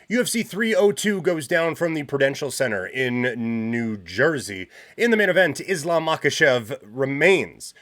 UFC 302 goes down from the Prudential Center in New Jersey. In the main event, Islam Makhachev remains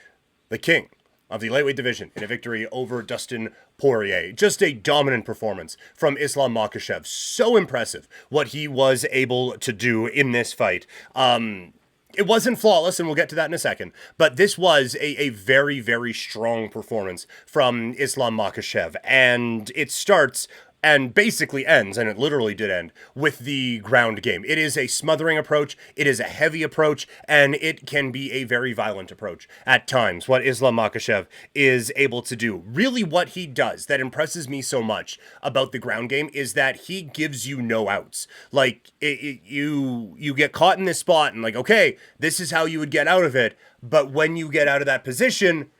the king of the lightweight division in a victory over Dustin Poirier. Just a dominant performance from Islam Makhachev. So impressive what he was able to do in this fight. It wasn't flawless, and we'll get to that in a second, but this was a very, very strong performance from Islam Makhachev, and it starts and basically ends, and it literally did end, with the ground game. It is a smothering approach, it is a heavy approach, and it can be a very violent approach at times, what Islam Makhachev is able to do. Really what he does that impresses me so much about the ground game is that he gives you no outs. Like, you get caught in this spot, and like, okay, this is how you would get out of it, but when you get out of that position,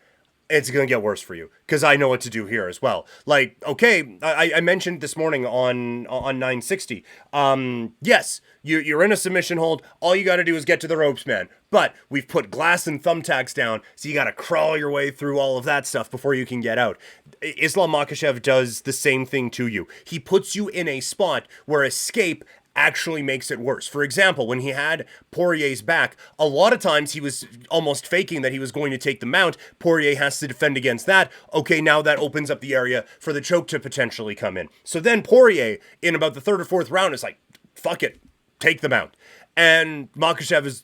it's going to get worse for you, because I know what to do here as well. Like, okay, I mentioned this morning on 960. Yes, you're in a submission hold. All you got to do is get to the ropes, man. But we've put glass and thumbtacks down, so you got to crawl your way through all of that stuff before you can get out. Islam Makhachev does the same thing to you. He puts you in a spot where escape actually makes it worse. For example, when he had Poirier's back, a lot of times he was almost faking that he was going to take the mount. Poirier has to defend against that. Okay, now that opens up the area for the choke to potentially come in. So then Poirier, in about the third or fourth round, is like, fuck it, take the mount. And Makhachev is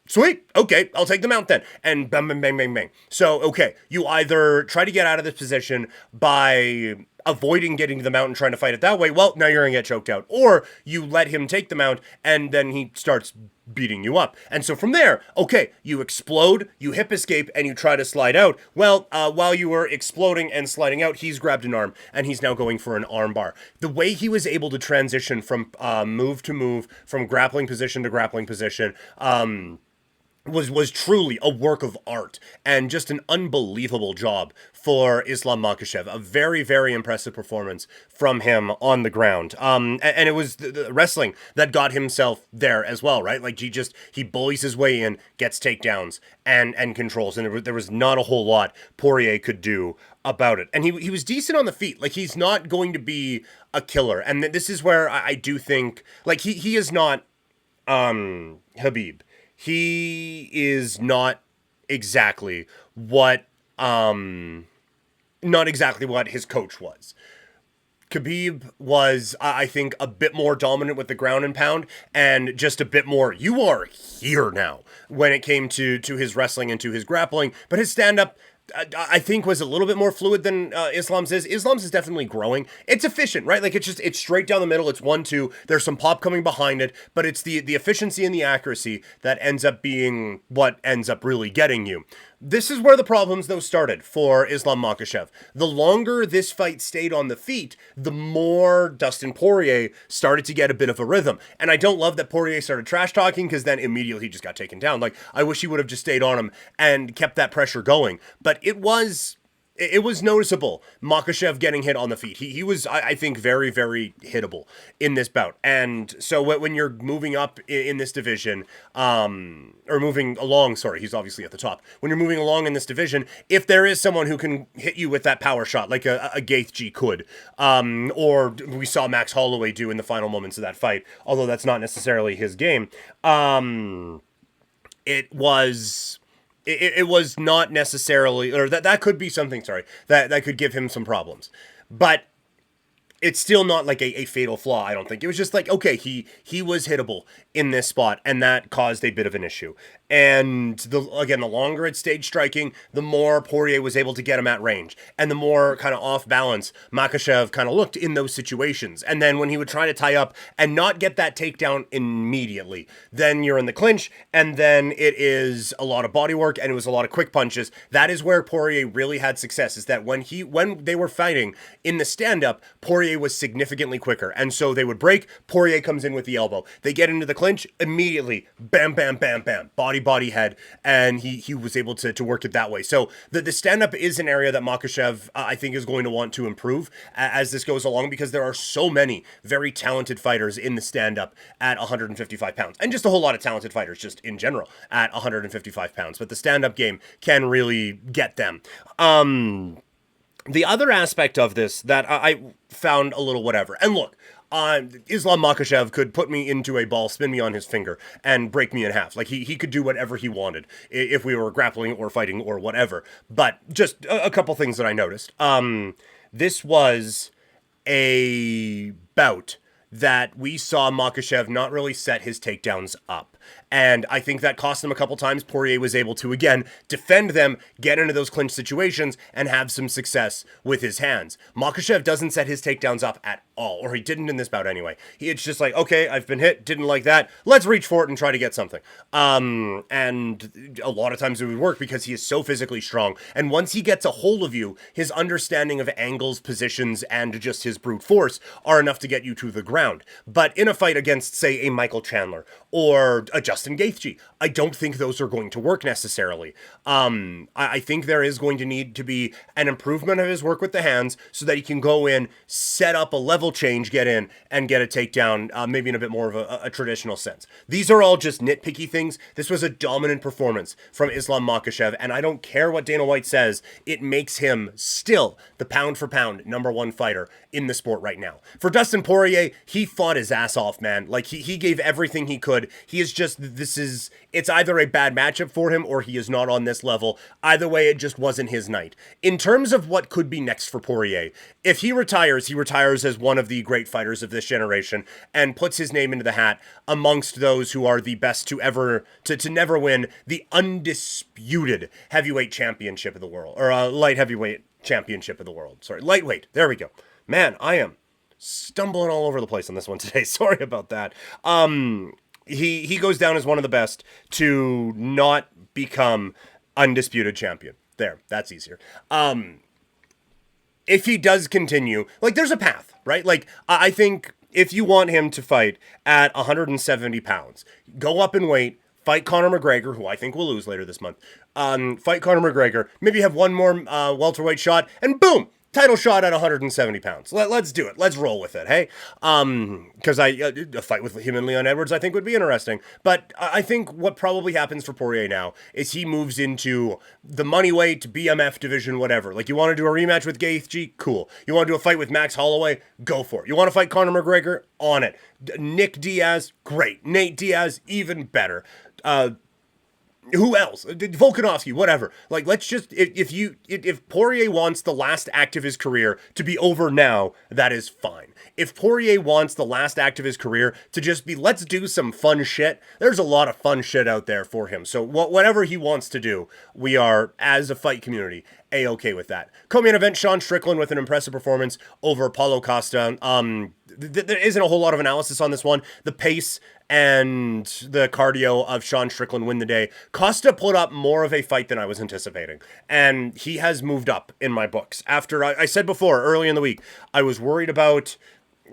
sweet. Okay, I'll take them out then. And bang, bang, bang, bang, bang. So, okay, you either try to get out of this position by avoiding getting to the mount and trying to fight it that way. Well, now you're going to get choked out. Or you let him take the mount and then he starts beating you up. And so from there, okay, you explode, you hip escape, and you try to slide out. Well, while you were exploding and sliding out, he's grabbed an arm and he's now going for an arm bar. The way he was able to transition from move to move, from grappling position to grappling position, was truly a work of art and just an unbelievable job for Islam Makhachev. A very, very impressive performance from him on the ground. And it was the wrestling that got himself there as well, right? Like he bullies his way in, gets takedowns and controls. And there was not a whole lot Poirier could do about it. And he was decent on the feet. Like, he's not going to be a killer. And this is where I do think, like, he is not Khabib. He is not exactly what his coach was. Khabib was, I think, a bit more dominant with the ground and pound, and just a bit more, you are here now, when it came to his wrestling and to his grappling. But his stand-up, I think, was a little bit more fluid than Islam's is. Islam's is definitely growing. It's efficient, right? Like, it's straight down the middle. It's 1-2. There's some pop coming behind it, but it's the efficiency and the accuracy that ends up being what ends up really getting you. This is where the problems, though, started for Islam Makhachev. The longer this fight stayed on the feet, the more Dustin Poirier started to get a bit of a rhythm. And I don't love that Poirier started trash talking, because then immediately he just got taken down. Like, I wish he would have just stayed on him and kept that pressure going. But it was noticeable, Makhachev getting hit on the feet. He was, I think, very, very hittable in this bout. And so when you're moving up in this division, or moving along, sorry, he's obviously at the top. When you're moving along in this division, if there is someone who can hit you with that power shot, like a Gaethje could, or we saw Max Holloway do in the final moments of that fight, although that's not necessarily his game, it was not necessarily, or that could be something, sorry, that could give him some problems. But it's still not like a fatal flaw, I don't think. It was just like, okay, he was hittable in this spot, and that caused a bit of an issue. And the longer it stayed striking, the more Poirier was able to get him at range, and the more kind of off balance Makhachev kind of looked in those situations. And then when he would try to tie up and not get that takedown immediately, then you're in the clinch, and then it is a lot of body work, and it was a lot of quick punches. That is where Poirier really had success, is that when they were fighting in the stand-up, Poirier was significantly quicker. And so they would break, Poirier comes in with the elbow. They get into the clinch, immediately, bam, bam, bam, bam, body, head, and he was able to work it that way. So the stand-up is an area that Makhachev, I think, is going to want to improve as this goes along, because there are so many very talented fighters in the stand-up at 155 pounds, and just a whole lot of talented fighters just in general at 155 pounds, but the stand-up game can really get them. The other aspect of this that I found a little whatever, and look, Islam Makhachev could put me into a ball, spin me on his finger, and break me in half. Like, he could do whatever he wanted if we were grappling or fighting or whatever. But just a couple things that I noticed. This was a bout that we saw Makhachev not really set his takedowns up. And I think that cost him a couple times. Poirier was able to, again, defend them, get into those clinch situations, and have some success with his hands. Makhachev doesn't set his takedowns up at all, or he didn't in this bout anyway. It's just like, okay, I've been hit, didn't like that, let's reach for it and try to get something. And a lot of times it would work because he is so physically strong. And once he gets a hold of you, his understanding of angles, positions, and just his brute force are enough to get you to the ground. But in a fight against, say, a Michael Chandler or a Justin Gaethje, I don't think those are going to work necessarily. I think there is going to need to be an improvement of his work with the hands so that he can go in, set up a level change, get in, and get a takedown, maybe in a bit more of a traditional sense. These are all just nitpicky things. This was a dominant performance from Islam Makhachev, and I don't care what Dana White says, it makes him still the pound-for-pound #1 fighter in the sport right now. For Dustin Poirier, he fought his ass off, man. Like, he gave everything he could. He is just, it's either a bad matchup for him or he is not on this level. Either way, it just wasn't his night. In terms of what could be next for Poirier, if he retires as one of the great fighters of this generation and puts his name into the hat amongst those who are the best to ever, to never win the undisputed heavyweight championship of the world, or light heavyweight championship of the world. Sorry, lightweight. There we go. Man, I am stumbling all over the place on this one today. Sorry about that. He goes down as one of the best to not become undisputed champion. There, that's easier. If he does continue, like, there's a path, right? Like, I think if you want him to fight at 170 pounds, go up in weight, fight Conor McGregor, who I think will lose later this month. Fight Conor McGregor, maybe have one more welterweight shot, and boom! Title shot at 170 pounds. Let's do it. Let's roll with it, hey? Because a fight with him and Leon Edwards, I think, would be interesting. But I think what probably happens for Poirier now is he moves into the money weight, BMF division, whatever. Like, you want to do a rematch with Gaethje? Cool. You want to do a fight with Max Holloway? Go for it. You want to fight Conor McGregor? On it. Nick Diaz? Great. Nate Diaz? Even better. Who else? Volkanovski, whatever. Like, let's just, if Poirier wants the last act of his career to be over now, that is fine. If Poirier wants the last act of his career to just be, let's do some fun shit, there's a lot of fun shit out there for him. So whatever he wants to do, we are, as a fight community, A-okay with that. Co-main event, Sean Strickland with an impressive performance over Paulo Costa. There isn't a whole lot of analysis on this one. The pace and the cardio of Sean Strickland win the day. Costa put up more of a fight than I was anticipating, and he has moved up in my books. After, I said before, early in the week, I was worried about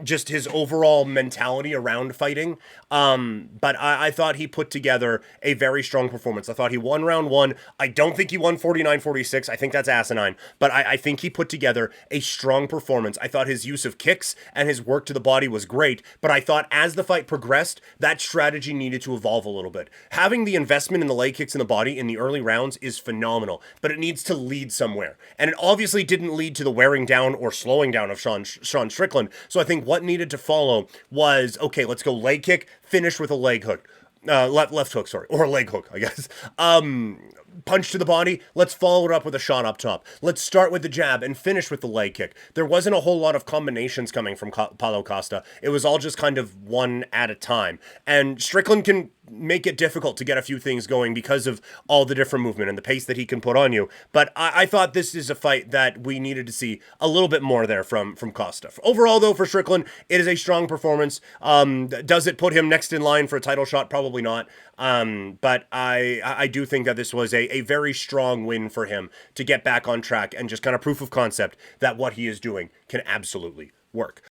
just his overall mentality around fighting. But I thought he put together a very strong performance. I thought he won round one. I don't think he won 49-46. I think that's asinine. But I think he put together a strong performance. I thought his use of kicks and his work to the body was great. But I thought as the fight progressed, that strategy needed to evolve a little bit. Having the investment in the leg kicks in the body in the early rounds is phenomenal. But it needs to lead somewhere. And it obviously didn't lead to the wearing down or slowing down of Sean Strickland. So I think what needed to follow was, okay, let's go leg kick, finish with a leg hook. Left hook, sorry. Or a leg hook, I guess. Punch to the body, let's follow it up with a shot up top. Let's start with the jab and finish with the leg kick. There wasn't a whole lot of combinations coming from Paulo Costa. It was all just kind of one at a time. And Strickland can make it difficult to get a few things going because of all the different movement and the pace that he can put on you. But I thought this is a fight that we needed to see a little bit more there from Costa. Overall, though, for Strickland, it is a strong performance. Does it put him next in line for a title shot? Probably not. But I do think that this was a very strong win for him to get back on track and just kind of proof of concept that what he is doing can absolutely work.